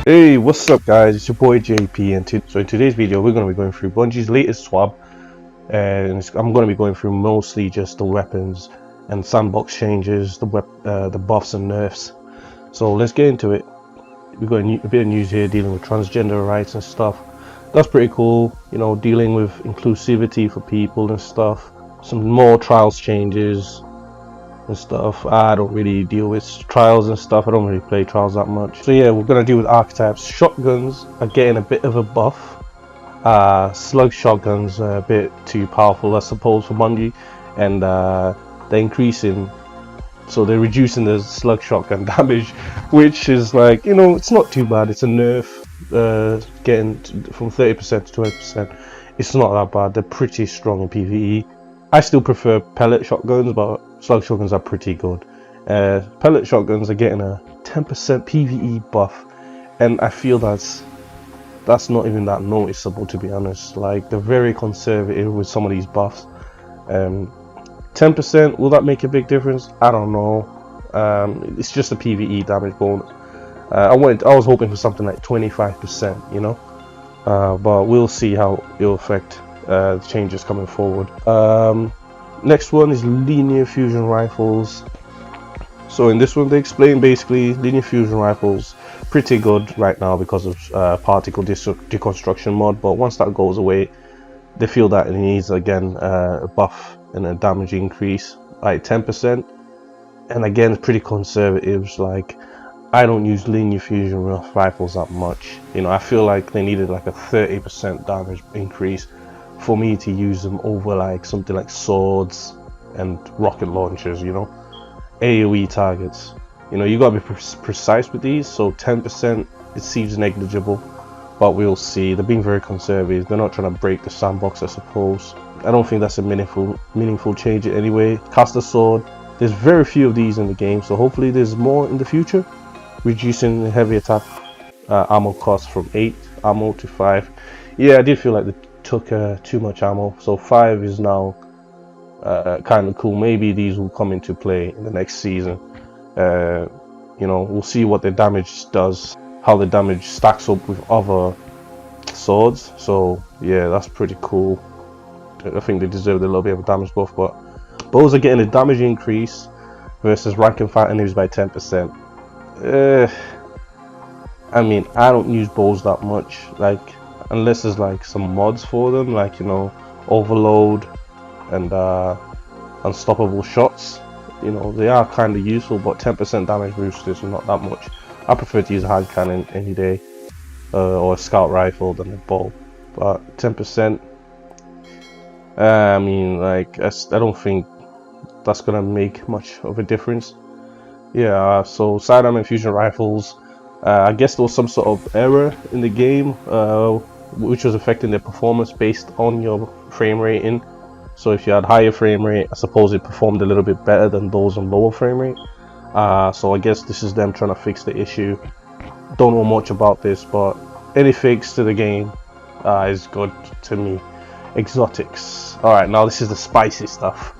Hey, what's up guys, it's your boy JP, and so in today's video we're going to be going through Bungie's latest TWAB, and I'm going to be going through mostly just the weapons and sandbox changes, the buffs and nerfs. So let's get into it. We've got a bit of news here dealing with transgender rights and stuff. That's pretty cool, you know, dealing with inclusivity for people and stuff. Some more trials changes and stuff. I don't really deal with trials and stuff. I don't really play trials that much. So yeah, we're gonna deal with archetypes. Shotguns are getting a bit of a buff. Slug shotguns are a bit too powerful, I suppose, for Bungie, and they're increasing. So they're reducing the slug shotgun damage, which is like, you know, it's not too bad. It's a nerf, getting from 30% to 20%. It's not that bad. They're pretty strong in PvE. I still prefer pellet shotguns, but slug shotguns are pretty good. Pellet shotguns are getting a 10% PvE buff, and I feel that's not even that noticeable, to be honest. Like, they're very conservative with some of these buffs. 10%, will that make a big difference? I don't know. It's just a PvE damage bonus. I was hoping for something like 25%, you know, but we'll see how it'll affect the changes coming forward. Next one is linear fusion rifles. So in this one they explain basically linear fusion rifles pretty good right now because of particle deconstruction mod, but once that goes away they feel that it needs again a buff and a damage increase like 10%, and again it's pretty conservative. Like, I don't use linear fusion rifles that much, you know. I feel like they needed like a 30% damage increase for me to use them over like something like swords and rocket launchers, you know, AoE targets. You know, you gotta be precise with these. So 10%, it seems negligible, but we'll see. They're being very conservative. They're not trying to break the sandbox, I suppose. I don't think that's a meaningful change anyway. Caster sword, there's very few of these in the game, so hopefully there's more in the future. Reducing heavy attack ammo cost from 8 ammo to 5. Yeah, I did feel like they took too much ammo, so 5 is now kind of cool. Maybe these will come into play in the next season. You know, we'll see what the damage does, how the damage stacks up with other swords. So yeah, that's pretty cool. I think they deserve a little bit of a damage buff, but bows are getting a damage increase versus rank and fight enemies by 10%. I mean, I don't use bows that much, like, unless there's like some mods for them, like, you know, overload and unstoppable shots. You know, they are kind of useful, but 10% damage boost is not that much. I prefer to use a hand cannon any day, or a scout rifle than a bow, but 10%, I mean, like, I don't think that's gonna make much of a difference. Yeah, so sidearm and fusion rifles, I guess there was some sort of error in the game which was affecting their performance based on your frame rating. So if you had higher frame rate, I suppose it performed a little bit better than those on lower frame rate. So I guess this is them trying to fix the issue. Don't know much about this, but any fix to the game is good to me. Exotics. Alright, now this is the spicy stuff.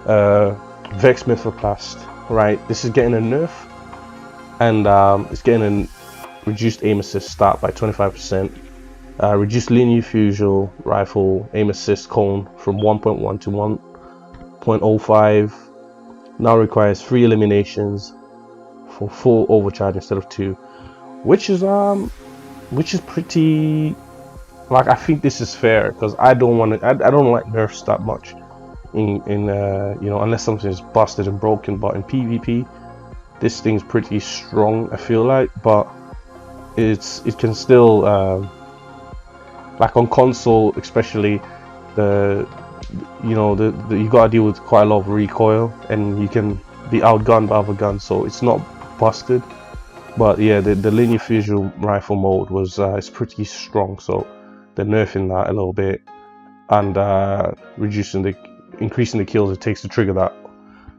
Vex Mythoplast. Right, this is getting a nerf, and it's getting a reduced aim assist stat by 25%. Reduced linear fusion rifle aim assist cone from 1.1 to 1.05. Now requires 3 eliminations for full overcharge instead of 2, which is pretty, like, I think this is fair, because I don't like nerfs that much in you know, unless something is busted and broken. But in PvP this thing's pretty strong, I feel like, but it can still like on console especially, you gotta deal with quite a lot of recoil, and you can be outgunned by other guns, so it's not busted. But yeah, the linear fusion rifle mode was it's pretty strong, so they're nerfing that a little bit, and increasing the kills it takes to trigger that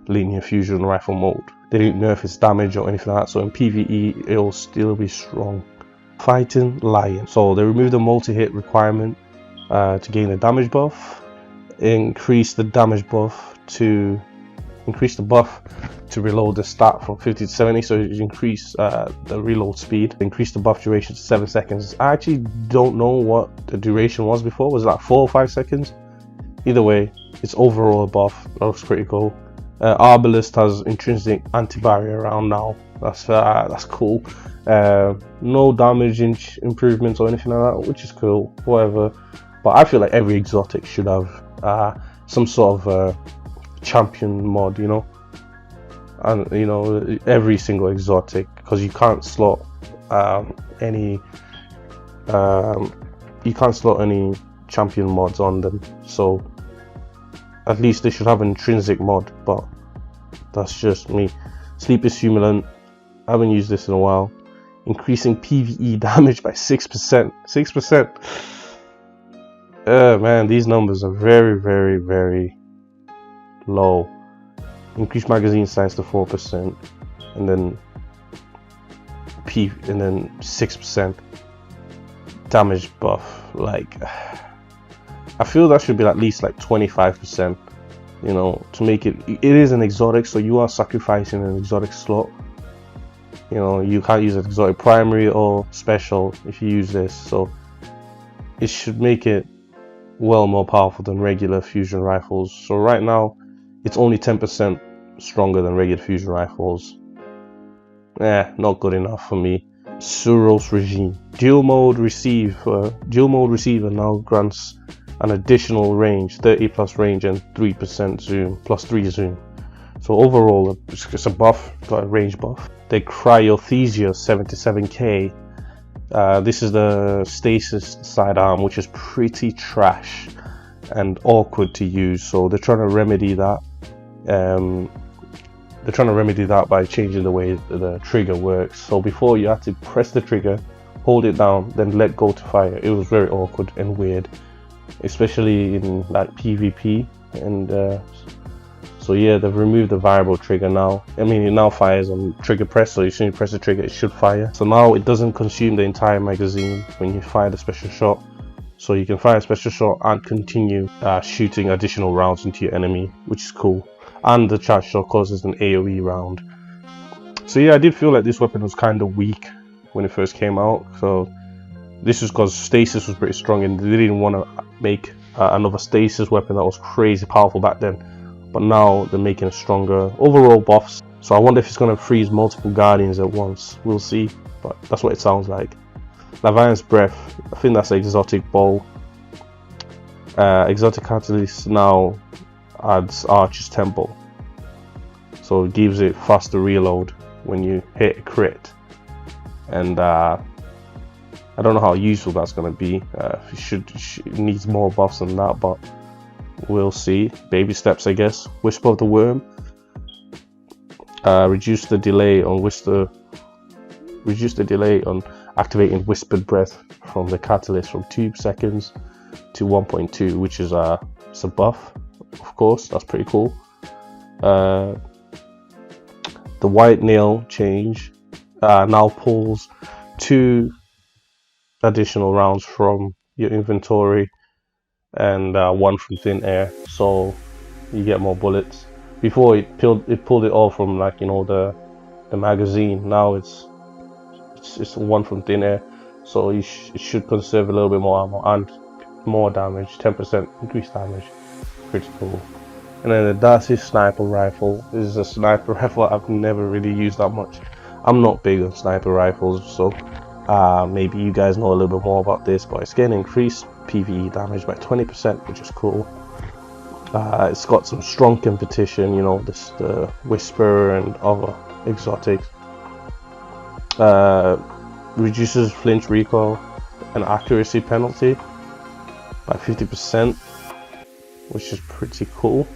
linear fusion rifle mode. They didn't nerf its damage or anything like that, so in PvE it'll still be strong. Fighting Lion. So they removed the multi-hit requirement to gain a damage buff, increase the damage buff to increase the buff to reload the stat from 50 to 70, so you increase the reload speed, increase the buff duration to 7 seconds. I actually don't know what the duration was before. Was it like 4 or 5 seconds? Either way, it's overall a buff. That looks pretty cool. Arbalist has intrinsic anti-barrier around now. That's cool. No damage improvements or anything like that, which is cool. Whatever. But I feel like every exotic should have some sort of champion mod, you know, and you know, every single exotic, because you can't slot any champion mods on them. So at least they should have an intrinsic mod, but that's just me. Sleep is stimulant. I haven't used this in a while. Increasing PvE damage by 6%. 6%. Man, these numbers are very, very, very low. Increase magazine size to 4%, and then 6% damage buff. Like, I feel that should be at least like 25%, you know, to make it. It is an exotic, so you are sacrificing an exotic slot. You know, you can't use an exotic primary or special if you use this, so it should make it well more powerful than regular fusion rifles. So right now it's only 10% stronger than regular fusion rifles. Not good enough for me. Suros regime. Dual mode receiver now grants an additional range, 30 plus range and 3% zoom, plus 3 zoom. So overall it's a buff, got a range buff. The Cryothesia 77k. This is the stasis sidearm, which is pretty trash and awkward to use, so they're trying to remedy that. By changing the way the trigger works. So before, you had to press the trigger, hold it down, then let go to fire. It was very awkward and weird, especially in like PvP. And so yeah, they've removed the variable trigger now. I mean, it now fires on trigger press, so as soon as you press the trigger, it should fire. So now it doesn't consume the entire magazine when you fire the special shot. So you can fire a special shot and continue shooting additional rounds into your enemy, which is cool. And the charge shot causes an AoE round. So yeah, I did feel like this weapon was kind of weak when it first came out. So this is because stasis was pretty strong, and they didn't want to make another stasis weapon that was crazy powerful back then. But now they're making a stronger overall buffs. So I wonder if it's going to freeze multiple guardians at once. We'll see, but that's what it sounds like. Levian's Breath, I think that's an exotic bow. Exotic Catalyst now adds Archer's Temple, so it gives it faster reload when you hit a crit. And I don't know how useful that's going to be. It needs more buffs than that, but we'll see. Baby steps, I guess. Whisper of the Worm. Reduce the delay on activating Whispered Breath from the catalyst from 2 seconds to 1.2, which is it's a buff, of course. That's pretty cool. The White Nail change now pulls 2 additional rounds from your inventory and 1 from thin air, so you get more bullets. Before it pulled it all from, like, you know, the magazine. Now it's 1 from thin air, so it should conserve a little bit more ammo and more damage. 10% increased damage, pretty cool. And then the Darcy sniper rifle. This is a sniper rifle I've never really used that much. I'm not big on sniper rifles, so maybe you guys know a little bit more about this, but it's getting increased PvE damage by 20%, which is cool. It's got some strong competition, you know, the Whisper and other exotics. Reduces flinch recoil and accuracy penalty by 50%, which is pretty cool.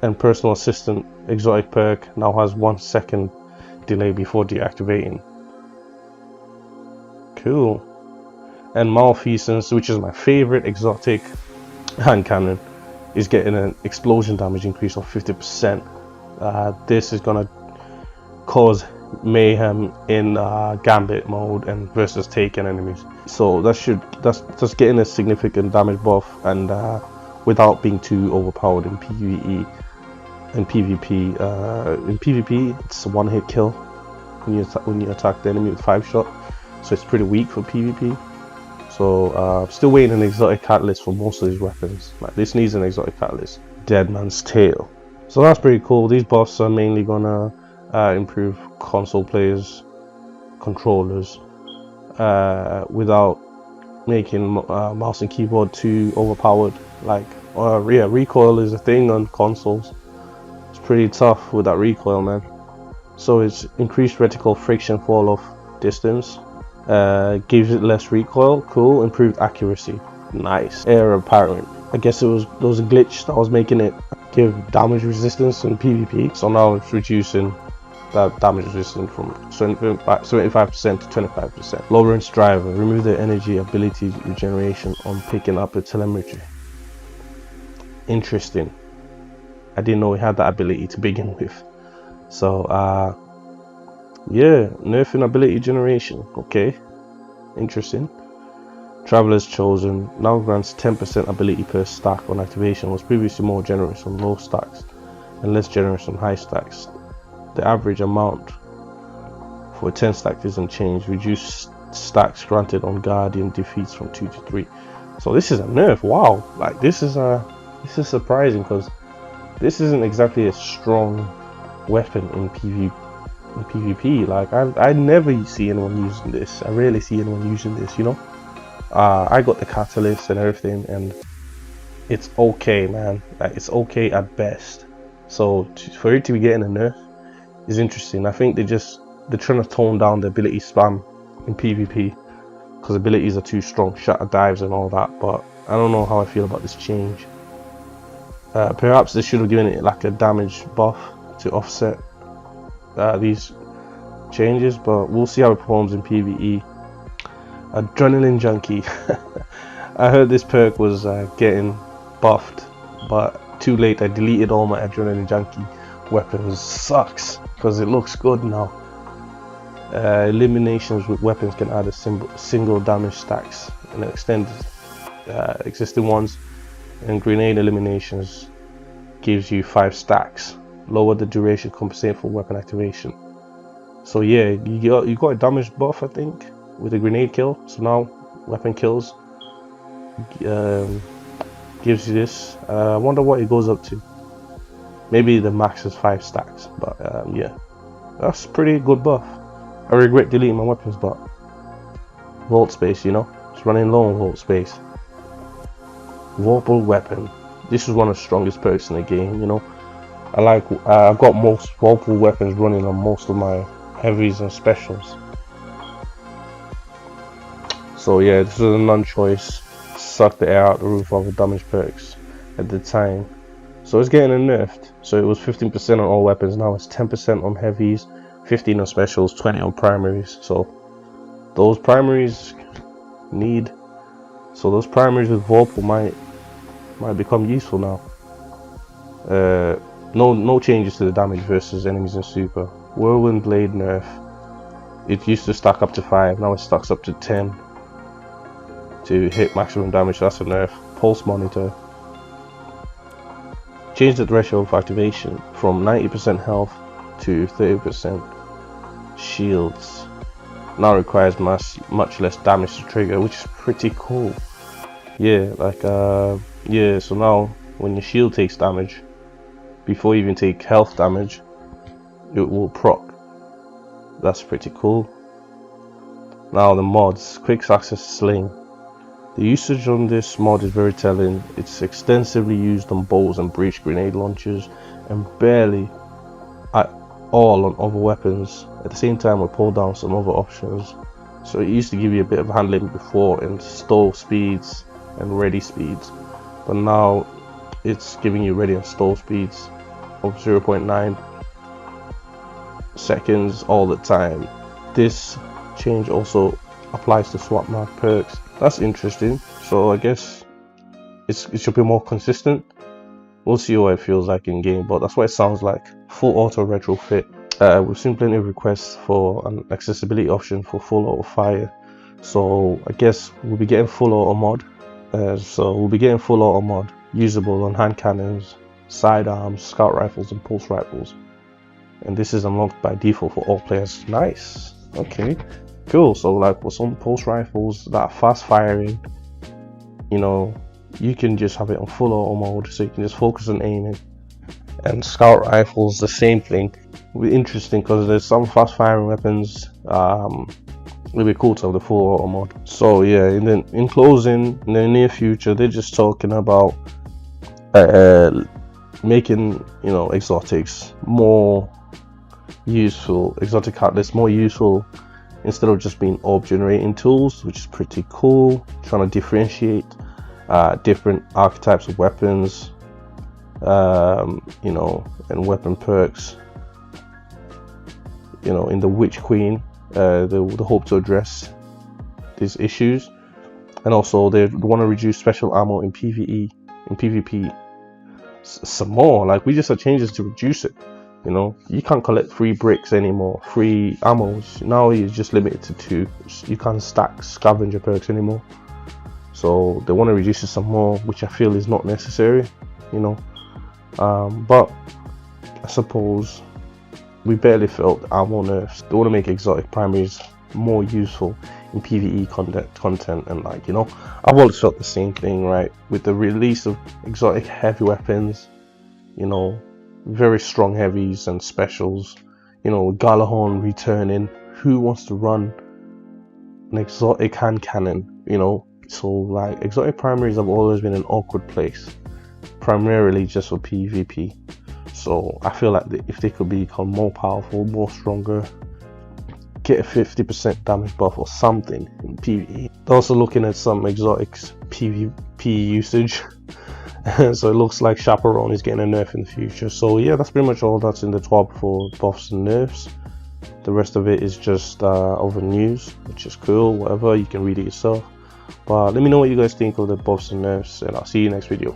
And personal assistant exotic perk now has 1 second delay before deactivating. Cool. And Malfeasance, which is my favorite exotic hand cannon, is getting an explosion damage increase of 50%. This is gonna cause mayhem in gambit mode and versus taken enemies, so that's getting a significant damage buff. And without being too overpowered in PvE and PvP. In PvP, it's a one-hit kill when you attack the enemy with 5-shot, so it's pretty weak for PvP. So still waiting an exotic catalyst for most of these weapons. Like this needs an exotic catalyst. Dead Man's Tail. So that's pretty cool. These buffs are mainly gonna improve console players, controllers, without making mouse and keyboard too overpowered. Like yeah, recoil is a thing on consoles. It's pretty tough with that recoil, man. So it's increased reticle friction fall off distance, gives it less recoil, cool. Improved accuracy, nice. Error apparent, I guess there was a glitch that was making it give damage resistance in PvP, so now it's reducing that damage resistance from 75% to 25%. Lowering driver, remove the energy ability regeneration on picking up the telemetry. Interesting, I didn't know it had that ability to begin with. So yeah, nerfing ability generation, okay, interesting. Traveler's Chosen now grants 10% ability per stack on activation, was previously more generous on low stacks and less generous on high stacks. The average amount for a 10 stack doesn't change. Reduced stacks granted on Guardian defeats from 2 to 3. So this is a nerf, wow. Like this is surprising, because this isn't exactly a strong weapon in PvP. Like I never see anyone using this. I rarely see anyone using this, you know. I got the catalyst and everything, and it's okay, man. Like, it's okay at best. So for it to be getting a nerf is interesting. I think they're trying to tone down the ability spam in PvP, because abilities are too strong, shatter dives and all that. But I don't know how I feel about this change. Perhaps they should have given it like a damage buff to offset these changes, but we'll see how it performs in PvE. Adrenaline Junkie. I heard this perk was getting buffed, but too late. I deleted all my Adrenaline Junkie weapons. Sucks, because it looks good now. Eliminations with weapons can add a single damage stacks and extend existing ones, and grenade eliminations gives you 5 stacks. Lower the duration, compensate for weapon activation. So yeah, you got a damage buff, I think, with a grenade kill. So now weapon kills gives you this. I wonder what it goes up to. Maybe the max is 5 stacks, but yeah, that's pretty good buff. I regret deleting my weapons, but vault space, you know, it's running low on vault space. Vorpal weapon. This is one of the strongest perks in the game, you know. I've got most Vorpal weapons running on most of my heavies and specials. So yeah, this is a non-choice. Suck the air out the roof of the damage perks at the time. So it's getting nerfed. So it was 15% on all weapons, now it's 10% on heavies, 15 on specials, 20 on primaries. So those primaries with Vorpal might become useful now. No changes to the damage versus enemies in Super. Whirlwind Blade nerf. It used to stack up to 5, now it stacks up to 10 to hit maximum damage. That's a nerf. Pulse Monitor. Change the threshold of activation from 90% health to 30%. Shields now requires much less damage to trigger, which is pretty cool. Yeah, like yeah, so now when your shield takes damage, before you even take health damage, it will proc. That's pretty cool. Now the mods. Quick access sling. The usage on this mod is very telling. It's extensively used on bows and breach grenade launchers, and barely at all on other weapons. At the same time, we pull down some other options. So it used to give you a bit of handling before in stall speeds and ready speeds, but now it's giving you ready and stall speeds of 0.9 seconds all the time. This change also applies to swap mark perks. That's interesting. So I guess it should be more consistent. We'll see what it feels like in game, but that's what it sounds like. Full auto retrofit. We've seen plenty of requests for an accessibility option for full auto fire, so I guess we'll be getting full auto mod. usable on hand cannons, sidearms, scout rifles, and pulse rifles. And this is unlocked by default for all players. Nice. Okay, cool. So like for some pulse rifles that are fast firing, you know, you can just have it on full auto mode, so you can just focus on aiming. And scout rifles, the same thing. It'll be interesting because there's some fast firing weapons. It'll be cool to have the full auto mode. So yeah, and then in closing, in the near future, they're just talking about making, you know, exotics more useful, exotic catalysts more useful instead of just being orb generating tools, which is pretty cool. Trying to differentiate different archetypes of weapons, you know, and weapon perks, you know, in the Witch Queen. They hope to address these issues, and also they want to reduce special ammo in PvE and PvP some more. Like, we just had changes to reduce it. You know, you can't collect free bricks anymore, free ammos. Now you're just limited to 2. You can't stack scavenger perks anymore. So they want to reduce it some more, which I feel is not necessary, you know. But I suppose we barely felt ammo nerfs. They want to make exotic primaries more useful in PvE content, and like, you know, I've always felt the same thing, right? With the release of exotic heavy weapons, you know, very strong heavies and specials, you know, Galahorn returning. Who wants to run an exotic hand cannon, you know? So like, exotic primaries have always been an awkward place, primarily just for PvP. So I feel like if they could become more powerful, more stronger, get a 50% damage buff or something in PvE. They're also looking at some exotics PvP usage. So it looks like Chaperone is getting a nerf in the future. So yeah, that's pretty much all that's in the TWAB for buffs and nerfs. The rest of it is just other news, which is cool, whatever, you can read it yourself. But let me know what you guys think of the buffs and nerfs, and I'll see you next video.